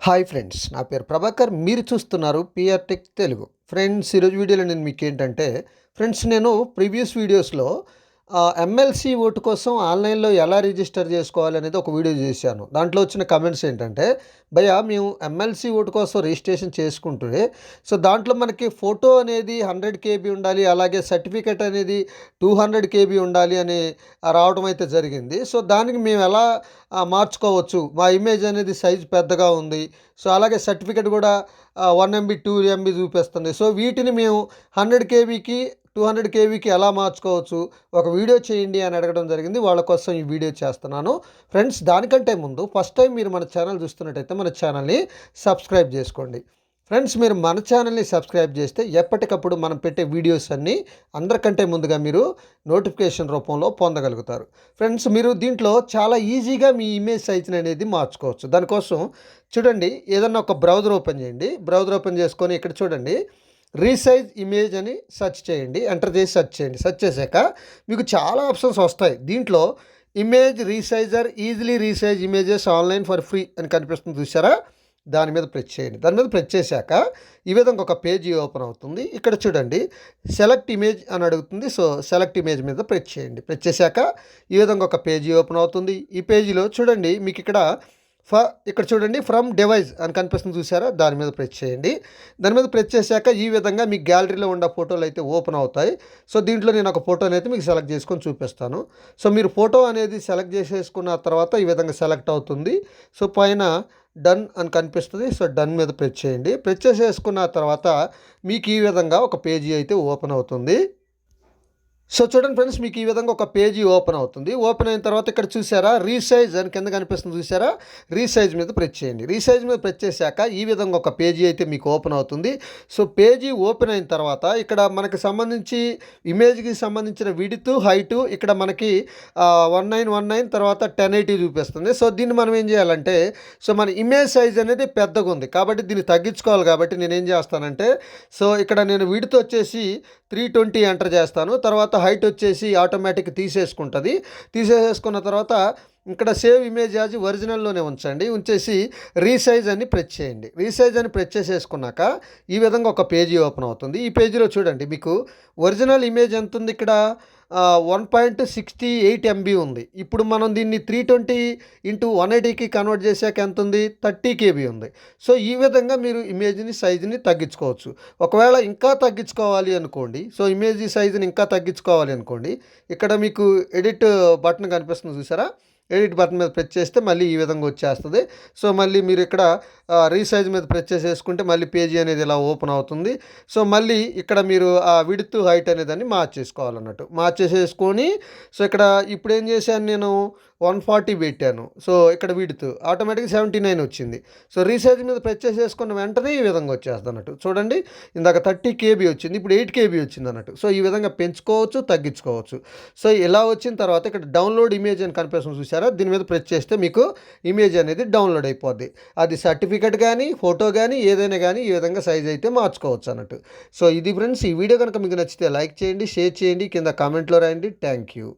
Hi friends, నా పేరు ప్రభాకర్. మీరు చూస్తున్నారు పిఆర్ టెక్ తెలుగు. ఫ్రెండ్స్, ఈరోజు వీడియోలో నేను మీకు ఏంటంటే నేను ప్రీవియస్ వీడియోస్లో ఎమ్మెల్సీ ఓటు కోసం ఆన్లైన్లో ఎలా రిజిస్టర్ చేసుకోవాలి అనేది ఒక వీడియో చేశాను. దాంట్లో వచ్చిన కమెంట్స్ ఏంటంటే, భయ్యా మేము ఎమ్మెల్సీ ఓటు కోసం రిజిస్ట్రేషన్ చేసుకుంటే దాంట్లో మనకి ఫోటో అనేది 100 KB ఉండాలి, అలాగే సర్టిఫికేట్ అనేది 200 KB ఉండాలి అని రావడం అయితే జరిగింది. దానికి మేము ఎలా మార్చుకోవచ్చు? మా ఇమేజ్ అనేది సైజు పెద్దగా ఉంది. అలాగే సర్టిఫికేట్ కూడా 1 MB 2 MB చూపిస్తుంది. వీటిని మేము 100 KBకి 200 KBకి ఎలా మార్చుకోవచ్చు, ఒక వీడియో చేయండి అని అడగడం జరిగింది. వాళ్ళ కోసం ఈ వీడియో చేస్తున్నాను. ఫ్రెండ్స్, దానికంటే ముందు ఫస్ట్ టైం మీరు మన ఛానల్ చూస్తున్నట్టయితే మన ఛానల్ని సబ్స్క్రైబ్ చేసుకోండి. ఫ్రెండ్స్, మీరు మన ఛానల్ని సబ్స్క్రైబ్ చేస్తే ఎప్పటికప్పుడు మనం పెట్టే వీడియోస్ అన్నీ అందరికంటే ముందుగా మీరు నోటిఫికేషన్ రూపంలో పొందగలుగుతారు. ఫ్రెండ్స్, మీరు దీంట్లో చాలా ఈజీగా మీ ఇమేజ్ సైజ్ని అనేది మార్చుకోవచ్చు. దానికోసం చూడండి, ఏదన్నా ఒక బ్రౌజర్ ఓపెన్ చేయండి. బ్రౌజర్ ఓపెన్ చేసుకొని ఇక్కడ చూడండి, రీసైజ్ ఇమేజ్ అని సెర్చ్ చేయండి. ఎంటర్ చేసి సెర్చ్ చేయండి. సెర్చ్ చేశాక మీకు చాలా ఆప్షన్స్ వస్తాయి. దీంట్లో image resizer, easily resize images online for free అని కనిపిస్తుంది, చూసారా? దాని మీద ప్రెస్ చేయండి. దాని మీద ప్రెస్ చేశాక ఈ విధంగా ఒక పేజీ ఓపెన్ అవుతుంది. ఇక్కడ చూడండి, సెలెక్ట్ ఇమేజ్ అని అడుగుతుంది. సెలెక్ట్ ఇమేజ్ మీద ప్రెస్ చేయండి. ప్రెస్ చేశాక ఈ విధంగా ఒక పేజీ ఓపెన్ అవుతుంది. ఈ పేజీలో చూడండి, మీకు ఇక్కడ చూడండి, ఫ్రమ్ డివైస్ అని కనిపిస్తుంది, చూసారా? దాని మీద ప్రెస్ చేయండి. దాని మీద ప్రెస్ చేశాక ఈ విధంగా మీ గ్యాలరీలో ఉన్న ఫోటోలు అయితే ఓపెన్ అవుతాయి. దీంట్లో నేను ఒక ఫోటోని అయితే మీకు సెలెక్ట్ చేసుకొని చూపిస్తాను. మీరు ఫోటో అనేది సెలెక్ట్ చేసేసుకున్న తర్వాత ఈ విధంగా సెలెక్ట్ అవుతుంది. పైన డన్ అని కనిపిస్తుంది. డన్ మీద ప్రెస్ చేయండి. ప్రెస్ చేసేసుకున్న తర్వాత మీకు ఈ విధంగా ఒక పేజీ అయితే ఓపెన్ అవుతుంది. చూడండి ఫ్రెండ్స్, మీకు ఈ విధంగా ఒక పేజీ ఓపెన్ అవుతుంది. ఓపెన్ అయిన తర్వాత ఇక్కడ చూసారా, రీసైజ్ అని కింద కనిపిస్తుంది, చూసారా? రీసైజ్ మీద ప్రెస్ చేయండి. రీసైజ్ మీద ప్రెస్ చేశాక ఈ విధంగా ఒక పేజీ అయితే మీకు ఓపెన్ అవుతుంది. పేజీ ఓపెన్ అయిన తర్వాత ఇక్కడ మనకి సంబంధించి ఇమేజ్కి సంబంధించిన విడ్త్, హైటు ఇక్కడ మనకి 1919 తర్వాత 1080 చూపిస్తుంది. దీన్ని మనం ఏం చేయాలంటే, మన ఇమేజ్ సైజ్ అనేది పెద్దగా ఉంది కాబట్టి దీన్ని తగ్గించుకోవాలి. కాబట్టి నేను ఏం చేస్తానంటే, ఇక్కడ నేను విడ్త్ వచ్చేసి 320 ఎంటర్ చేస్తాను. తర్వాత హైట్ వచ్చేసి ఆటోమేటిక్ తీసేసుకుంటుంది. తీసేసుకున్న తర్వాత ఇక్కడ సేవ్ ఇమేజ్ యాజ్ ఒరిజినల్లోనే ఉంచేసి రీసైజ్ అని ప్రెస్ చేయండి. రీసైజ్ అని ప్రెస్ చేసేసుకున్నాక ఈ విధంగా ఒక పేజీ ఓపెన్ అవుతుంది. ఈ పేజీలో చూడండి, మీకు ఒరిజినల్ ఇమేజ్ ఎంత ఉంది? ఇక్కడ 1.68 MB ఉంది. ఇప్పుడు మనం దీన్ని 320 × 180కి కన్వర్ట్ చేశాక ఎంత ఉంది? 30 KB ఉంది. ఈ విధంగా మీరు ఇమేజ్ని సైజుని తగ్గించుకోవచ్చు. ఒకవేళ ఇంకా తగ్గించుకోవాలి అనుకోండి, ఇమేజ్ సైజుని ఇంకా తగ్గించుకోవాలి అనుకోండి, ఇక్కడ మీకు ఎడిట్ బటన్ కనిపిస్తుంది, చూసారా? ఎడిట్ బటన్ మీద ప్రెస్ చేస్తే మళ్ళీ ఈ విధంగా వచ్చేస్తుంది. మళ్ళీ మీరు ఇక్కడ రీసైజ్ మీద ప్రెస్ చేసేసుకుంటే మళ్ళీ పేజీ అనేది ఇలా ఓపెన్ అవుతుంది. మళ్ళీ ఇక్కడ మీరు ఆ విడ్త్, హైట్ అనేదాన్ని మార్చేసుకోవాలన్నట్టు. మార్చేసేసుకొని ఇక్కడ ఇప్పుడు ఏం చేశాను, నేను 140 పెట్టాను. ఇక్కడ విడ్త్ ఆటోమేటిక్గా 79 వచ్చింది. రీసైజ్ మీద ప్రెస్ చేసేసుకున్న వెంటనే ఈ విధంగా వచ్చేస్తుంది అన్నట్టు. చూడండి, ఇందాక 30 KB వచ్చింది, ఇప్పుడు 8 KB వచ్చింది అన్నట్టు. ఈ విధంగా పెంచుకోవచ్చు, తగ్గించుకోవచ్చు. ఇలా వచ్చిన తర్వాత ఇక్కడ డౌన్లోడ్ ఇమేజ్ అని కనిపిస్తుంది, చూసారా? దీని మీద ప్రెస్ చేస్తే మీకు ఇమేజ్ అనేది డౌన్లోడ్ అయిపోద్ది. అది సర్టిఫికేట్ కానీ, ఫోటో కానీ, ఏదైనా కానీ ఈ విధంగా సైజ్ అయితే మార్చుకోవచ్చు అన్నట్టు. ఇది ఫ్రెండ్స్, ఈ వీడియో కనుక మీకు నచ్చితే లైక్ చేయండి, షేర్ చేయండి, కింద కామెంట్లో రాయండి. Thank you.